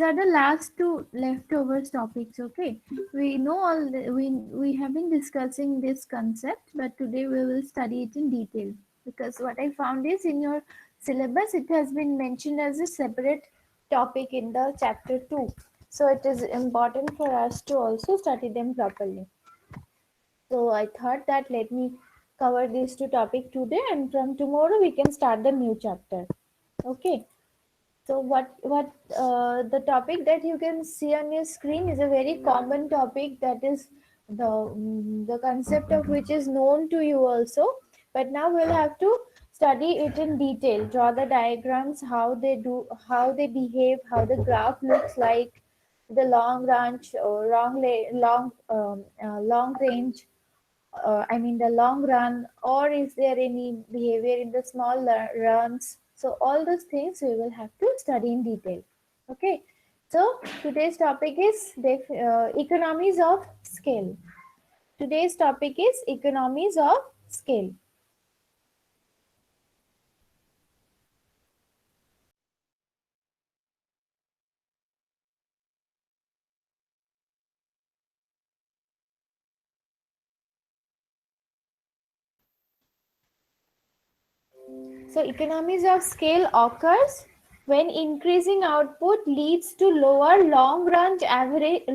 these are the last two leftovers topics. Okay, we know we have been discussing this concept, but today we will study it in detail, because what I found is in your syllabus it has been mentioned as a separate topic in the chapter 2, so it is important for us to also study them properly. So I thought that let me cover these two topics today, and from tomorrow we can start the new chapter. Okay. So the topic that you can see on your screen is a very common topic, that is the concept of which is known to you also. But now we'll have to study it in detail, draw the diagrams, how they behave, how the graph looks like, the long range or long range, I mean the long run, or is there any behavior in the small runs? So all those things we will have to study in detail. Okay. So today's topic is economies of scale. Today's topic is economies of scale. So economies of scale occurs when increasing output leads to lower long run average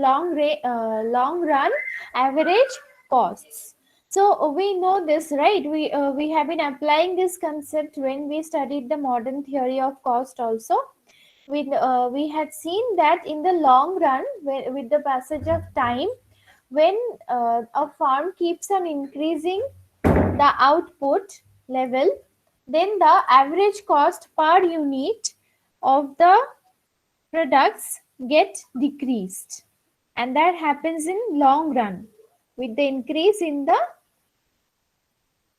costs. So we know this, right? We have been applying this concept when we studied the modern theory of cost also. We had seen that in the long run, with the passage of time, when a farm keeps on increasing the output level, then the average cost per unit of the products get decreased, and that happens in long run with the increase in the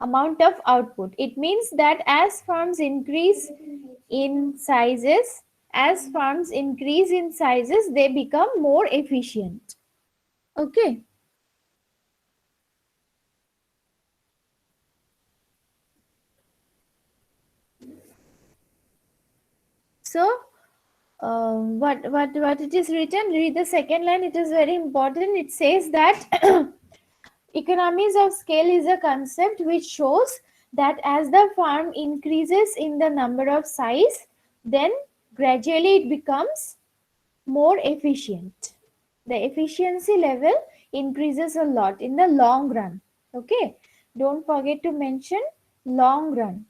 amount of output. It means that as farms increase in sizes, they become more efficient. Okay. So what it is written, read the second line, it is very important. It says that economies of scale is a concept which shows that as the farm increases in the number of size, then gradually it becomes more efficient. The efficiency level increases a lot in the long run. Okay, don't forget to mention long run.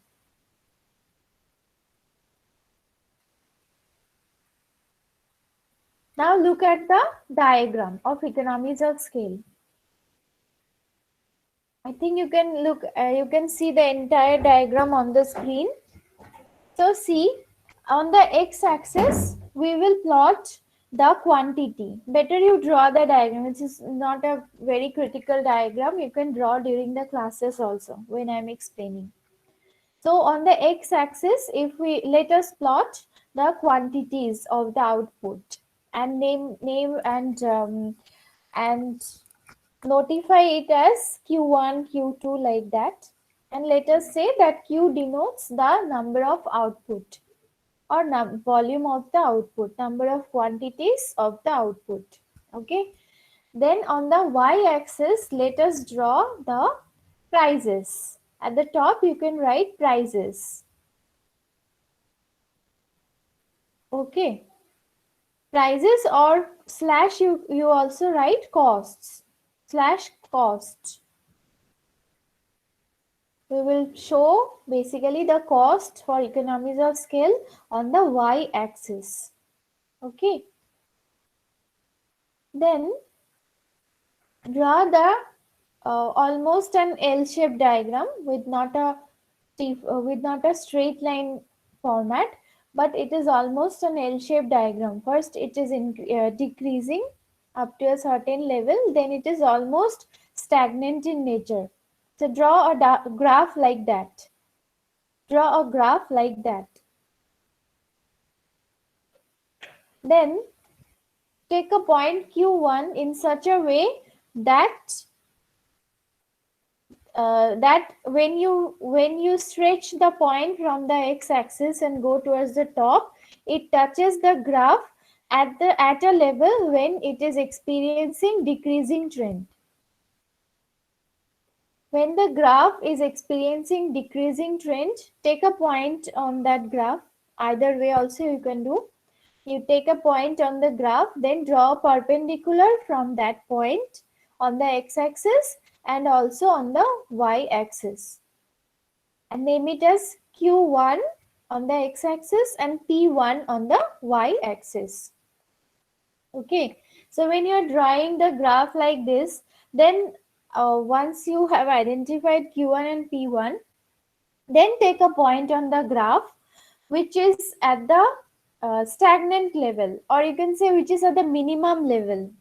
Now look at the diagram of economies of scale. I think you can see the entire diagram on the screen. So see, on the x-axis, we will plot the quantity. Better you draw the diagram. It is not a very critical diagram. You can draw during the classes also when I am explaining. So on the x-axis, if we let us plot the quantities of the output and name and notify it as Q1, Q2 like that. And let us say that Q denotes the number of output or volume of the output, number of quantities of the output. Okay. Then on the y-axis, let us draw the prices. At the top, you can write prices. Okay. Prices, or slash you also write costs. Slash cost. We will show basically the cost for economies of scale on the y-axis. Okay. Then draw the almost an L-shaped diagram with not a straight line format, but it is almost an L-shaped diagram. First, it is decreasing up to a certain level, then it is almost stagnant in nature. So draw a graph like that. Draw a graph like that. Then take a point Q1 in such a way that when you stretch the point from the x-axis and go towards the top, it touches the graph at a level when it is experiencing decreasing trend. When the graph is experiencing decreasing trend, take a point on that graph. Either way also you can do. You take a point on the graph, then draw a perpendicular from that point on the x-axis and also on the y-axis. And name it as Q1 on the x-axis and P1 on the y-axis. Okay, so when you're drawing the graph like this, then once you have identified Q1 and P1, then take a point on the graph which is at the stagnant level, or you can say which is at the minimum level.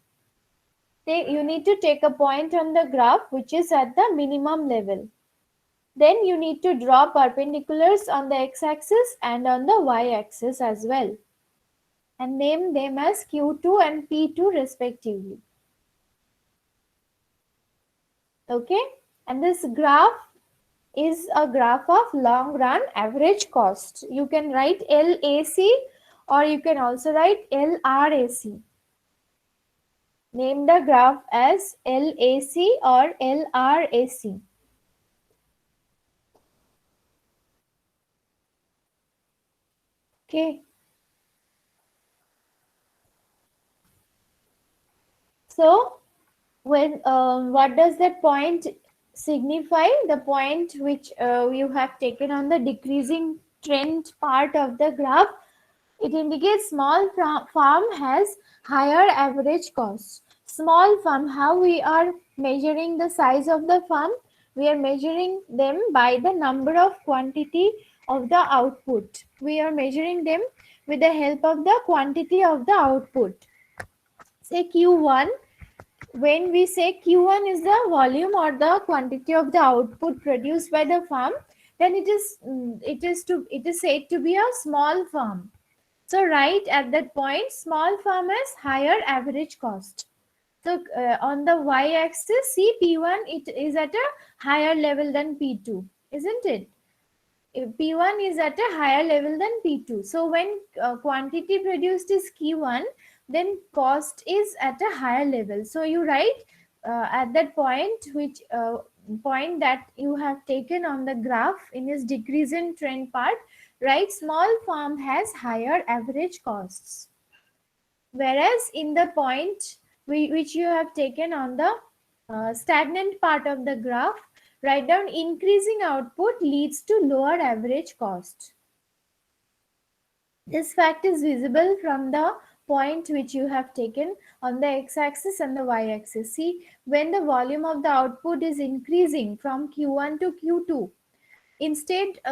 You need to take a point on the graph which is at the minimum level. Then you need to draw perpendiculars on the x-axis and on the y-axis as well, and name them as Q2 and P2 respectively. Okay, and this graph is a graph of long run average cost. You can write LAC or you can also write LRAC. Name the graph as LAC or LRAC. Okay. So when what does that point signify? The point which you have taken on the decreasing trend part of the graph, it indicates small farm has higher average cost. Small farm, how we are measuring the size of the farm? We are measuring them by the number of quantity of the output. We are measuring them with the help of the quantity of the output. Say Q1. When we say Q1 is the volume or the quantity of the output produced by the farm, then it is said to be a small farm. So right at that point, small farm has higher average cost. So on the y-axis, see P1, it is at a higher level than P2, isn't it? P1 is at a higher level than P2. So when quantity produced is Q1, then cost is at a higher level. So you write at that point, which point that you have taken on the graph in its decreasing trend part, right? Small farm has higher average costs. Whereas in the point which you have taken on the stagnant part of the graph, write down increasing output leads to lower average cost. This fact is visible from the point which you have taken on the x-axis and the y-axis. See, when the volume of the output is increasing from Q1 to Q2,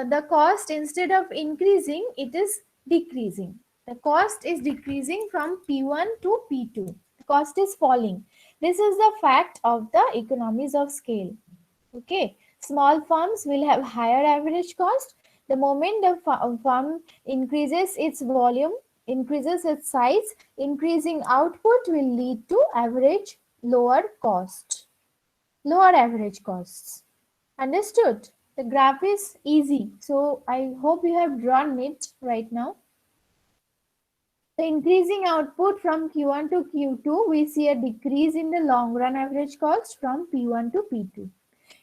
the cost, instead of increasing, it is decreasing. The cost is decreasing from P1 to P2. The cost is falling. This is the fact of the economies of scale. Okay, small farms will have higher average cost. The moment the farm increases its volume, increases its size, increasing output will lead to average lower cost, lower average costs. Understood? The graph is easy. So I hope you have drawn it right now. The increasing output from Q1 to Q2, we see a decrease in the long run average cost from P1 to P2.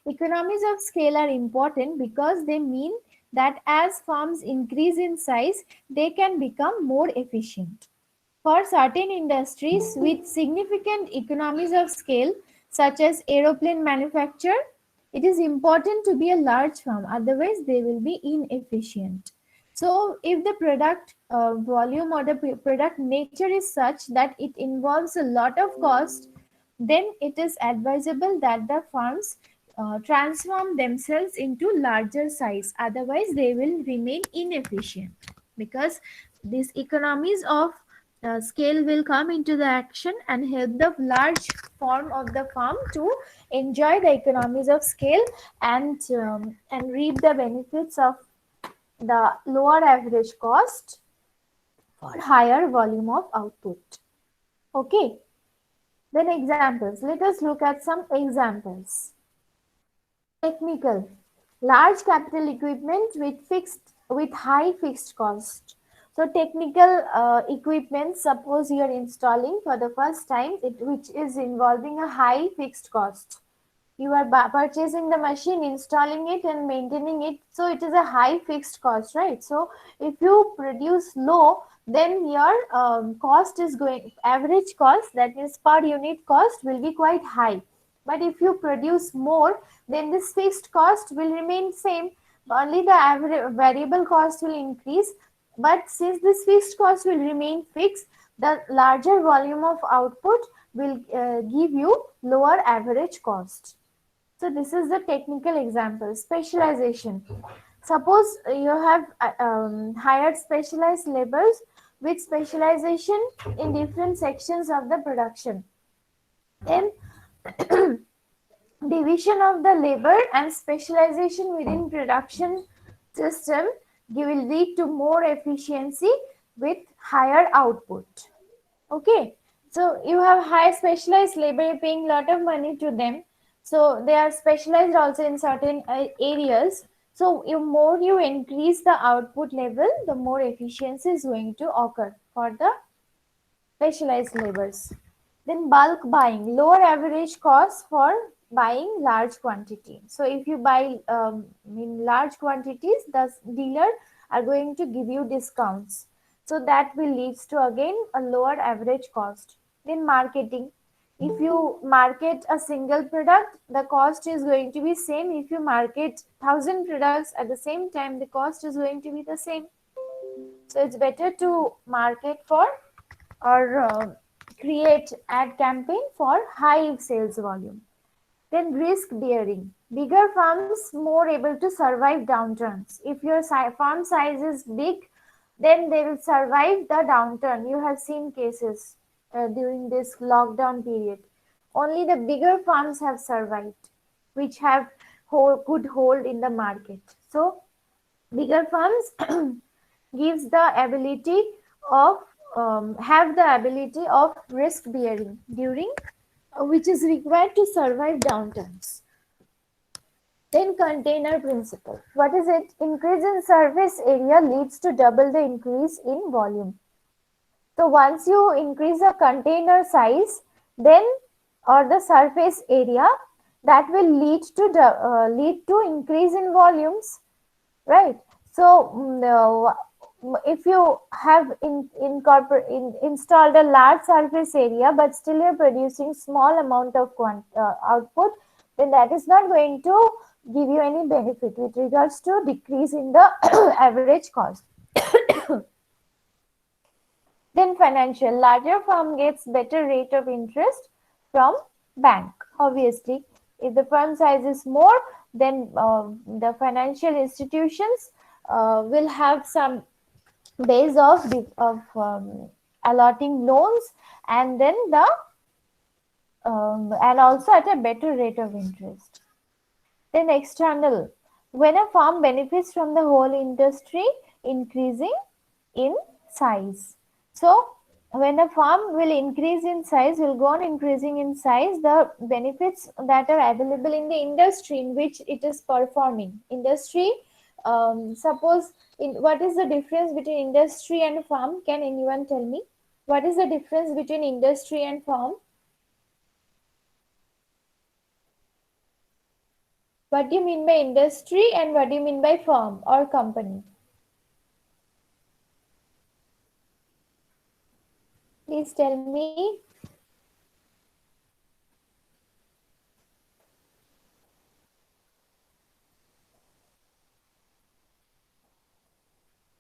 Economies of scale are important because they mean that as farms increase in size, they can become more efficient. For certain industries with significant economies of scale, such as aeroplane manufacture, it is important to be a large farm, otherwise they will be inefficient. So if the product volume or the product nature is such that it involves a lot of cost, then it is advisable that the farms transform themselves into larger size, otherwise they will remain inefficient, because these economies of scale will come into the action and help the large form of the farm to enjoy the economies of scale and reap the benefits of the lower average cost for higher volume of output. Okay, then examples. Let us look at some examples. Technical. Large capital equipment with high fixed cost. So technical equipment, suppose you are installing for the first time, which is involving a high fixed cost. You are purchasing the machine, installing it and maintaining it, so it is a high fixed cost, right? So if you produce low, then your cost is going, average cost, that is per unit cost, will be quite high. But if you produce more, then this fixed cost will remain same, only the average variable cost will increase. But since this fixed cost will remain fixed, the larger volume of output will give you lower average cost. So this is the technical example. Specialization. Suppose you have hired specialized laborers with specialization in different sections of the production. Then division of the labor and specialization within production system will lead to more efficiency with higher output. Okay, so you have high specialized labor, you're paying a lot of money to them. So they are specialized also in certain areas. So you more you increase the output level, the more efficiency is going to occur for the specialized labors. Then bulk buying, lower average cost for buying large quantity. So if you buy in large quantities, the dealer are going to give you discounts. So that will leads to again a lower average cost. Then marketing. If you market a single product, the cost is going to be same. If you market 1,000 products at the same time, the cost is going to be the same. So it's better to market for or create ad campaign for high sales volume. Then risk bearing. Bigger firms more able to survive downturns. If your firm size is big, then they will survive the downturn. You have seen cases during this lockdown period. Only the bigger firms have survived, which have good hold in the market. So bigger firms gives the ability of have the ability of risk bearing during which is required to survive downturns. Then container principle. What is it? Increase in surface area leads to double the increase in volume. So once you increase the container size, then or the surface area, that will lead to increase in volumes, right? So if you have installed a large surface area but still you're producing small amount of output, then that is not going to give you any benefit with regards to decrease in the average cost. Then financial, larger firm gets better rate of interest from bank. Obviously, if the firm size is more, then the financial institutions will have some base of allotting loans, and then the and also at a better rate of interest. Then external, when a firm benefits from the whole industry increasing in size. So when a firm will increase in size, will go on increasing in size, the benefits that are available in the industry in which it is performing. Industry, suppose, what is the difference between industry and farm? Can anyone tell me? What is the difference between industry and farm? What do you mean by industry and what do you mean by firm or company? Please tell me.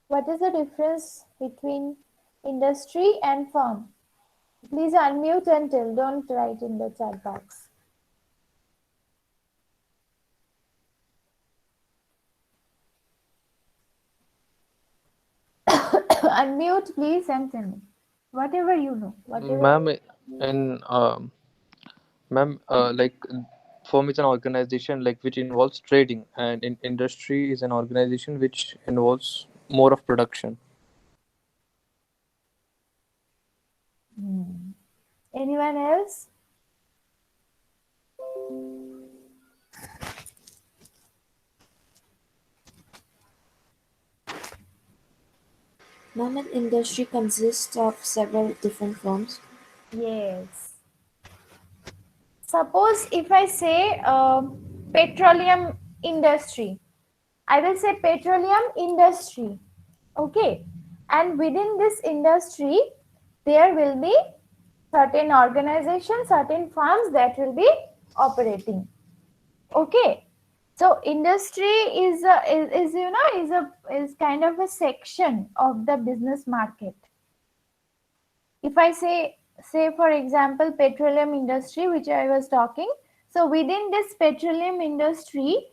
What is the difference between industry and firm? Please unmute and tell. Don't write in the chat box. Unmute, please, and tell me. Whatever you know. Whatever. Ma'am, in ma'am, like firm is an organization like which involves trading, and in industry is an organization which involves more of production. Hmm. Anyone else? Ma'am, an industry consists of several different firms. Yes. Suppose if I say petroleum industry, I will say petroleum industry. Okay. And within this industry, there will be certain organizations, certain firms that will be operating. Okay. So industry is is kind of a section of the business market. If I say for example petroleum industry which I was talking, so within this petroleum industry,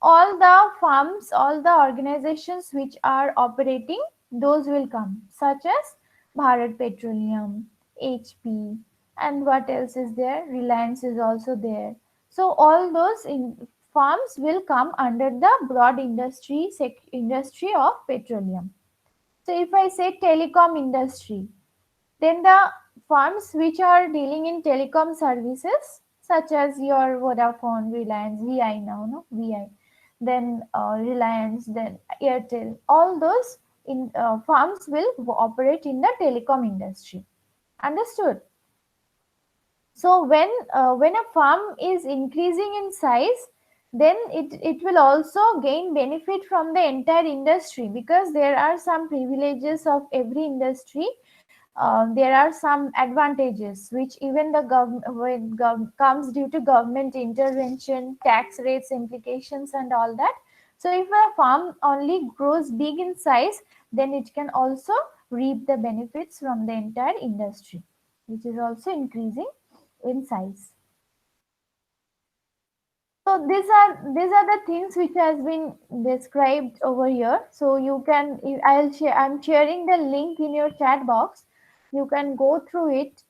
all the firms, all the organizations which are operating, those will come, such as Bharat Petroleum, HP, and what else is there, Reliance is also there. So all those firms will come under the broad industry of petroleum. So if I say telecom industry, then the firms which are dealing in telecom services, such as your Vodafone, Reliance, VI now, no VI, then Reliance, then Airtel, all those firms will operate in the telecom industry. Understood? So when a firm is increasing in size, then it will also gain benefit from the entire industry, because there are some privileges of every industry. There are some advantages which even the comes due to government intervention, tax rates implications, and all that. So if a farm only grows big in size, then it can also reap the benefits from the entire industry, which is also increasing in size. So these are the things which has been described over here. So you can, I'm sharing the link in your chat box. You can go through it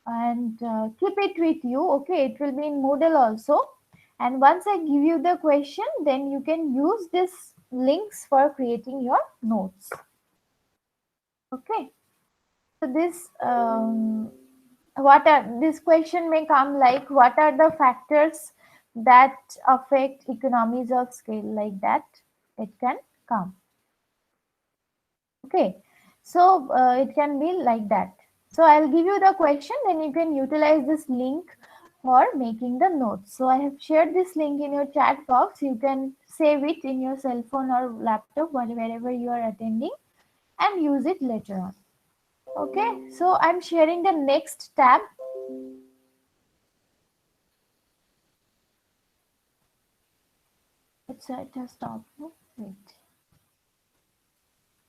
and keep it with you. Okay, it will be in Moodle also. And once I give you the question, then you can use these links for creating your notes. Okay. So this question may come like, what are the factors that affect economies of scale, like that it can come. Okay, so it can be like that. So I'll give you the question, then you can utilize this link for making the notes. So I have shared this link in your chat box. You can save it in your cell phone or laptop, wherever you are attending, and use it later on. Okay, so I'm sharing the next tab. It has stopped. No? Wait.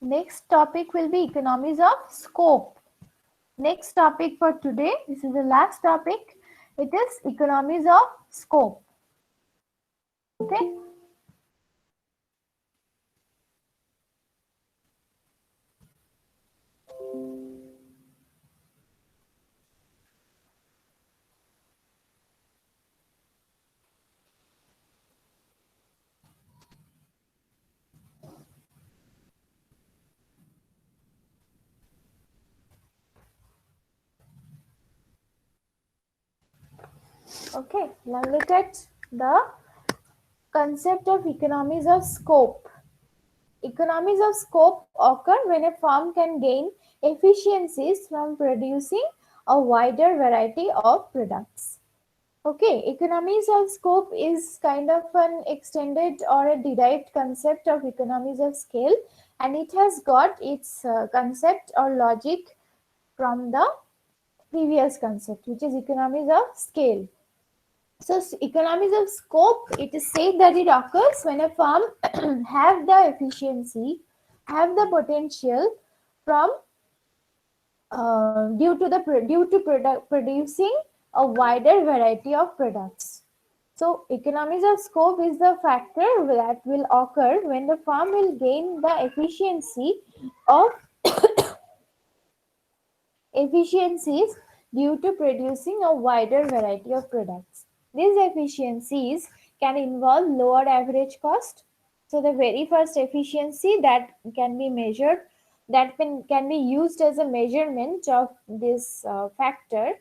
Next topic will be economies of scope. Next topic for today, this is the last topic. It is economies of scope. Okay. Okay. Now look at the concept of economies of scope. Economies of scope occur when a firm can gain efficiencies from producing a wider variety of products. Okay, economies of scope is kind of an extended or a derived concept of economies of scale, and it has got its concept or logic from the previous concept, which is economies of scale. So, economies of scope, it is said that it occurs when a firm have the efficiency, have the potential from producing a wider variety of products. So, economies of scope is the factor that will occur when the firm will gain the of efficiencies due to producing a wider variety of products. These efficiencies can involve lower average cost. So, the very first efficiency that can be measured, that can be used as a measurement of this factor,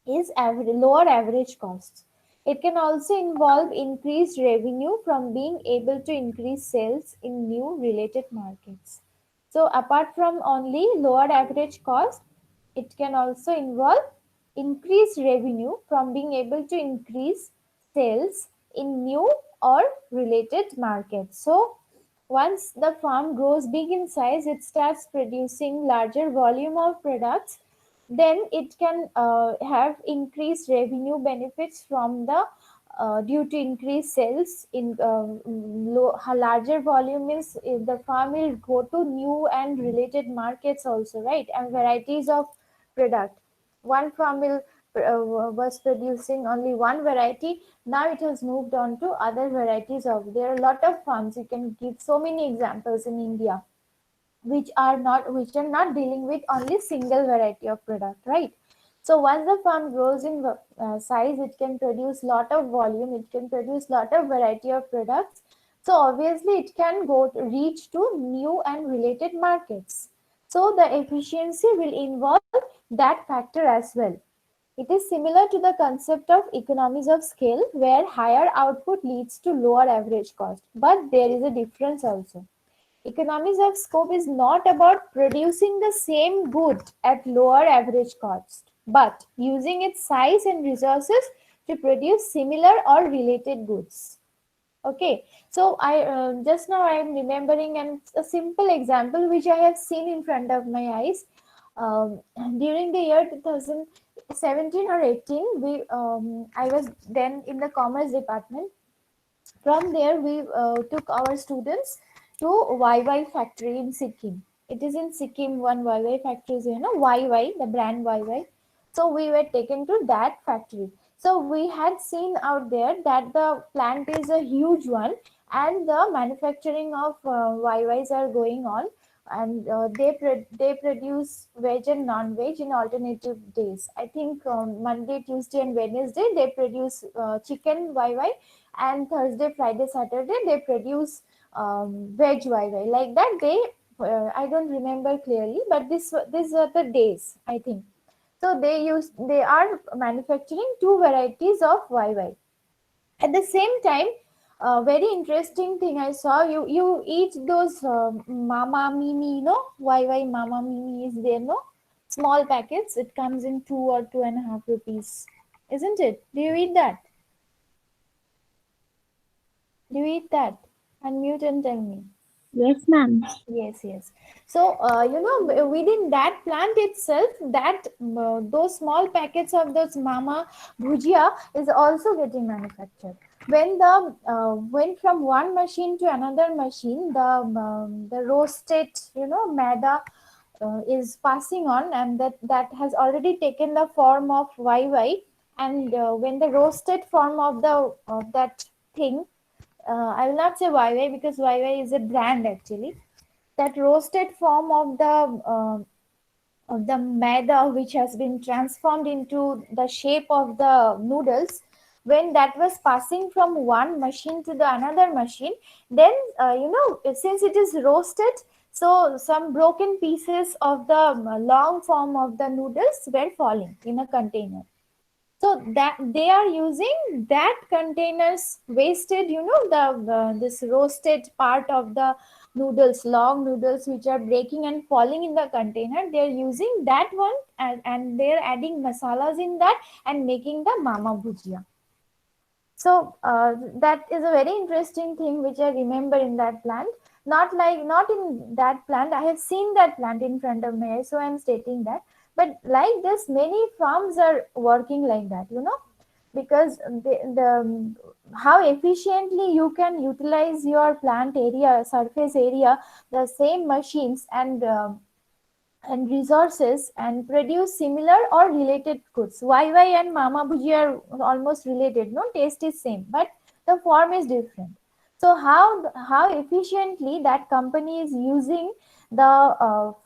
is lower average costs. It can also involve increased revenue from being able to increase sales in new related markets. So apart from only lower average cost, it can also involve increased revenue from being able to increase sales in new or related markets. So once the farm grows big in size, it starts producing larger volume of products, then it can have increased revenue benefits from the due to increased sales in larger volume means the farm will go to new and related markets also, right? And varieties of product. One farm will was producing only one variety, now it has moved on to other varieties of. There are a lot of farms, you can give so many examples in India, which are not dealing with only single variety of product, right? So once the farm grows in size, it can produce lot of volume, it can produce lot of variety of products. So obviously it can reach to new and related markets. So the efficiency will involve that factor as well. It is similar to the concept of economies of scale, where higher output leads to lower average cost. But there is a difference also. Economies of scope is not about producing the same good at lower average cost, but using its size and resources to produce similar or related goods. Okay, so I just now I am remembering a simple example which I have seen in front of my eyes. Um, During the year 2017 or 18, I was then in the commerce department. From there, we took our students to YY factory in Sikkim. It is in Sikkim, one YY factory is, YY, the brand YY. So we were taken to that factory. So we had seen out there that the plant is a huge one, and the manufacturing of YYs are going on, and they produce veg and non-veg in alternative days. I think Monday, Tuesday, and Wednesday they produce chicken YY, and Thursday, Friday, Saturday they produce veg YY. Like that, I don't remember clearly, but these are the days, I think. So they are manufacturing two varieties of YY. At the same time, a very interesting thing I saw, you eat those Mama Mimi, YY Mama Mimi is there, no? Small packets. It comes in 2 or 2.5 rupees, isn't it? Do you eat that? Do you eat that? Unmute and tell me. Yes, ma'am. Yes, yes. So, within that plant itself, those small packets of those Mama Bhujia is also getting manufactured. When from one machine to another machine, the roasted, maida is passing on, and that has already taken the form of YY. And when the roasted form of that thing, I will not say YY because YY is a brand actually. That roasted form of the maida, which has been transformed into the shape of the noodles, when that was passing from one machine to the another machine, then since it is roasted, so some broken pieces of the long form of the noodles were falling in a container. So that they are using that containers wasted, this roasted part of the noodles, long noodles which are breaking and falling in the container. They are using that one, and they are adding masalas in that and making the Mama Bhujia. So that is a very interesting thing which I remember in that plant. Not in that plant. I have seen that plant in front of me, so I am stating that. But like this, many farms are working like that, because how efficiently you can utilize your plant area, surface area, the same machines and resources, and produce similar or related goods. YY and Mama Bhuji are almost related, no, taste is same, but the form is different. So how efficiently that company is using the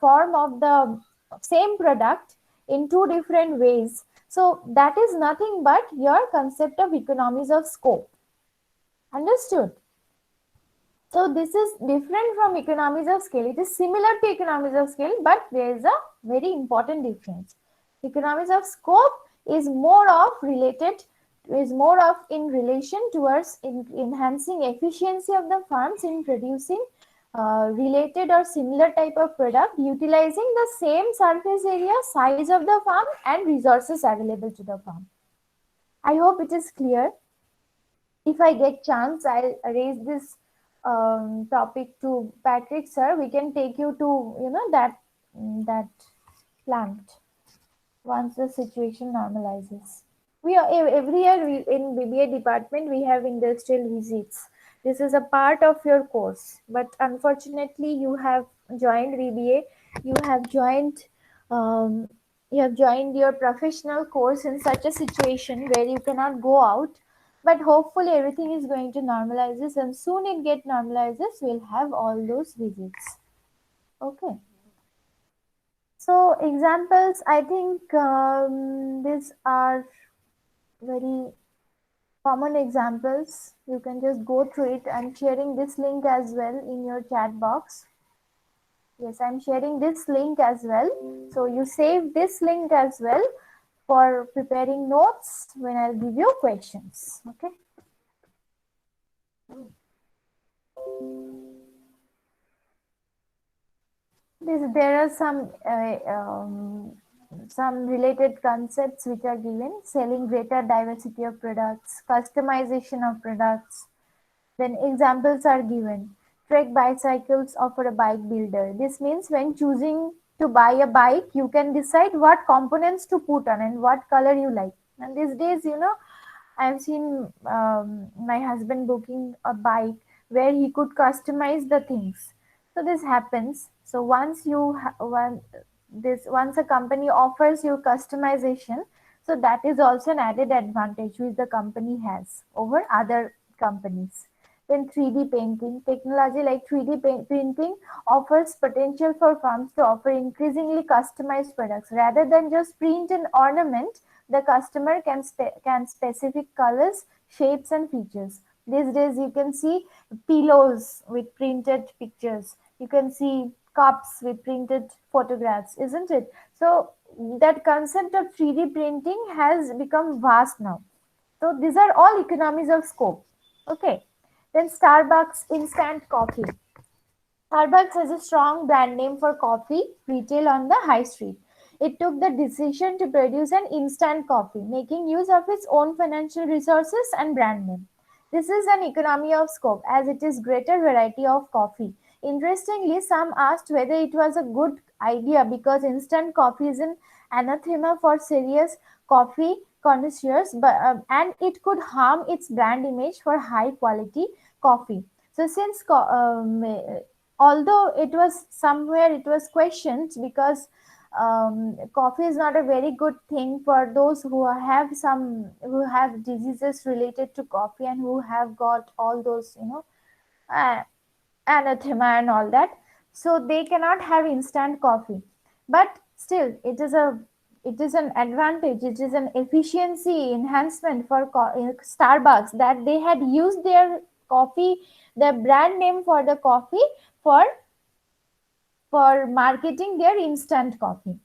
form of the same product in two different ways. So that is nothing but your concept of economies of scope. Understood? So this is different from economies of scale. It is similar to economies of scale, but there is a very important difference. Economies of scope is more of in relation towards enhancing efficiency of the farms in producing related or similar type of product utilizing the same surface area, size of the farm, and resources available to the farm. I hope it is clear. If I get chance, I'll raise this topic to Patrick sir. We can take you to that plant once the situation normalizes. We are every year in BBA department we have industrial visits. This is a part of your course, but unfortunately you have joined BBA. You have joined um, you have joined your professional course in such a situation where you cannot go out. But hopefully everything is going to normalizes, and soon it get normalizes. We'll have all those visits. Okay. So examples, I think these are very common examples. You can just go through it. I'm sharing this link as well in your chat box. Yes, I'm sharing this link as well. So you save this link as well for preparing notes when I'll give you questions. Okay. There are some related concepts which are given: selling greater diversity of products, customization of products. Then examples are given. Trek bicycles offer a bike builder. This means when choosing to buy a bike, you can decide what components to put on and what color you like. And these days, I've seen my husband booking a bike where he could customize the things. So this happens. So once a company offers you customization, so that is also an added advantage which the company has over other companies. Then 3D painting technology like 3D printing offers potential for firms to offer increasingly customized products rather than just print an ornament. The customer can specific colors, shapes, and features. These days, you can see pillows with printed pictures. You can see cups with printed photographs, isn't it? So that concept of 3D printing has become vast now. So these are all economies of scope. Okay. Then Starbucks instant coffee. Starbucks has a strong brand name for coffee retail on the high street. It took the decision to produce an instant coffee, making use of its own financial resources and brand name. This is an economy of scope as it is greater variety of coffee. Interestingly, some asked whether it was a good idea because instant coffee is an anathema for serious coffee connoisseurs, and it could harm its brand image for high quality coffee. So although it was somewhere it was questioned because coffee is not a very good thing for those who have diseases related to coffee and who have got all those uh, anathema and all that, so they cannot have instant coffee. But still it is an advantage, it is an efficiency enhancement for Starbucks that they had used their brand name for the coffee for marketing their instant coffee,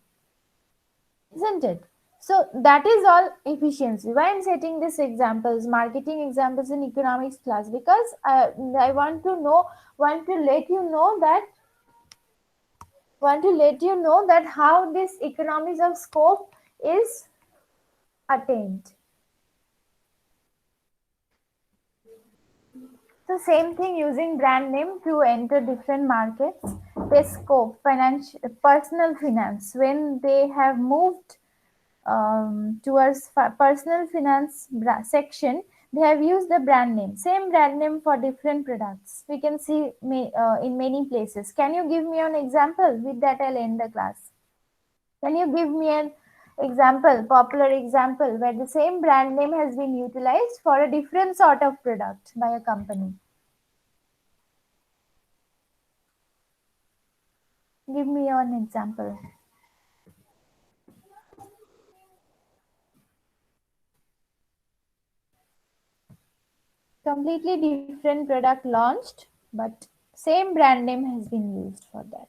isn't it? So that is all efficiency. Why I'm setting these examples, marketing examples in economics class, because I want to let you know that how this economies of scope is attained. So same thing using brand name to enter different markets. Pesco, personal finance, when they have moved towards personal finance section, they have used the brand name, same brand name for different products. We can see in many places. Can you give me an example? With that, I'll end the class. Can you give me an example, popular example, where the same brand name has been utilized for a different sort of product by a company? Give me an example. Completely different product launched, but same brand name has been used for that.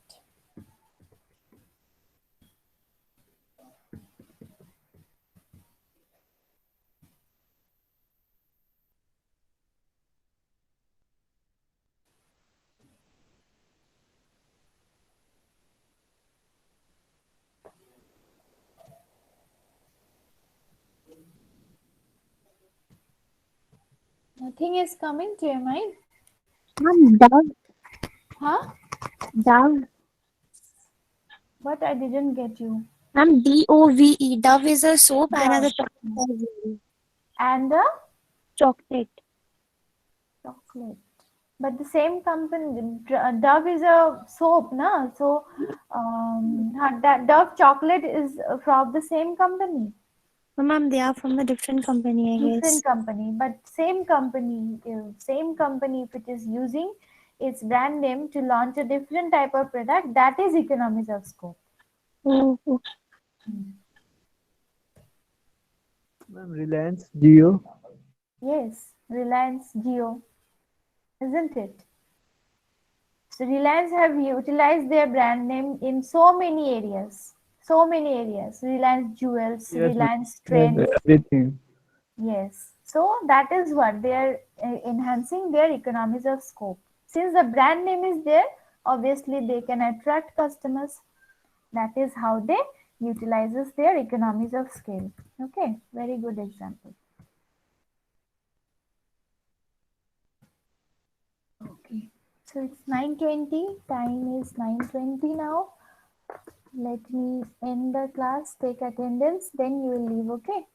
anything is coming to your mind? Dove. Huh? Dove. What? I didn't get you. Dove. Dove is a soap and Dove. other chocolate. And the Chocolate. chocolate. But the same company, Dove is a soap, na? So, that Dove chocolate is from the same company, No, ma'am, they are from a different company, I guess. different company, but same company. Same company, if it is using its brand name to launch a different type of product, that is economies of scope. Oh, Ma'am, Reliance Jio. Yes, Reliance Jio, isn't it? So Reliance have utilized their brand name in so many areas. So many areas. Reliance Jewels, Yes, ma'am. Reliance Yes, Trends. everything. Yes. So that is what they are enhancing their economies of scope. Since the brand name is there, obviously they can attract customers. That is how they utilizes their economies of scale. Okay, very good example. Okay. So it's 9:20. Time is 9:20 now. Let me end the class, take attendance, then you will leave, okay?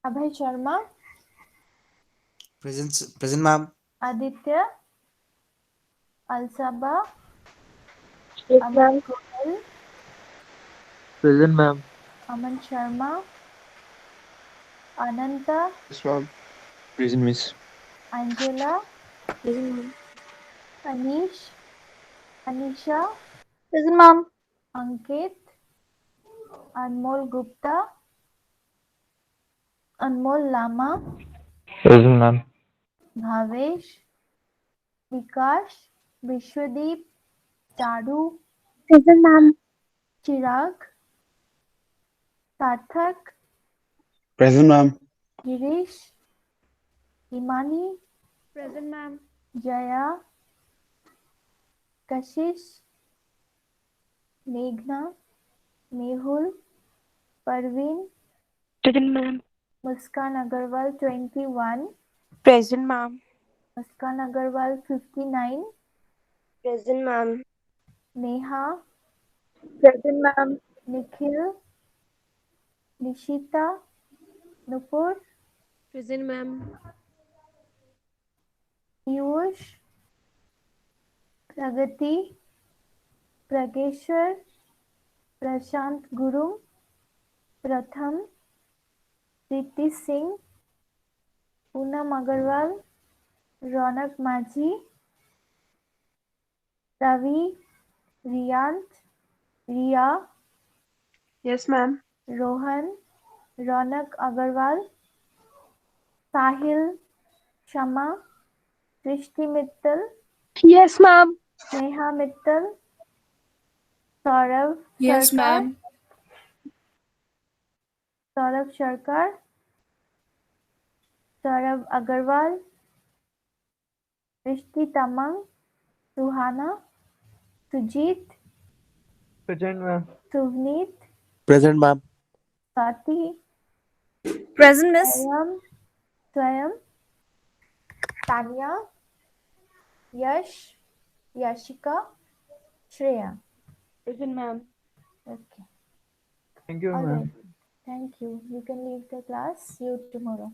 Abhay Sharma, Present, ma'am. Aditya, Alsaba, yes, Aman ma'am. Goel, Present, ma'am. Aman Sharma, Ananta, Yes, ma'am. Present, miss. Angela, Present, ma'am. Anish, Anisha, Present, ma'am. Ankit, Anmol Gupta, Anmol Lama, Present, ma'am. Bhavesh, Vikash, Vishwadeep, Chadu, Present, ma'am. Chirag, Sarthak, Present, ma'am. Girish, Imani, Present, ma'am. Jaya, Kashish, Meghna, Mehul, Parveen, Present, ma'am. Muskan Agarwal 21, Present, ma'am. Muskan Agarwal 59, Present, ma'am. Neha, Present, ma'am. Nikhil, Nishita, Nupur, Present, ma'am. Piyush, Pragati, Prageshwar, Prashant Gurum, Pratham, Priti Singh, Poonam Agarwal, Ronak Maji, Ravi, Riyant, Riya, Yes, ma'am. Rohan, Ronak Agarwal, Sahil, Shama, Krishti Mittal, Yes, ma'am. Sneha Mittal, Saurav Yes, Sarkar, ma'am. Saurav Sarkar, Saurav Agarwal, Rishti Tamang, Suhana, Sujit, Present, ma'am. Suvneet, Present, ma'am. Swati, Present, miss. Swayam, Tanya, Yash, Yashika, Shreya. Present, ma'am. Okay. Thank you, All right. ma'am. Thank you. You can leave the class. See you tomorrow.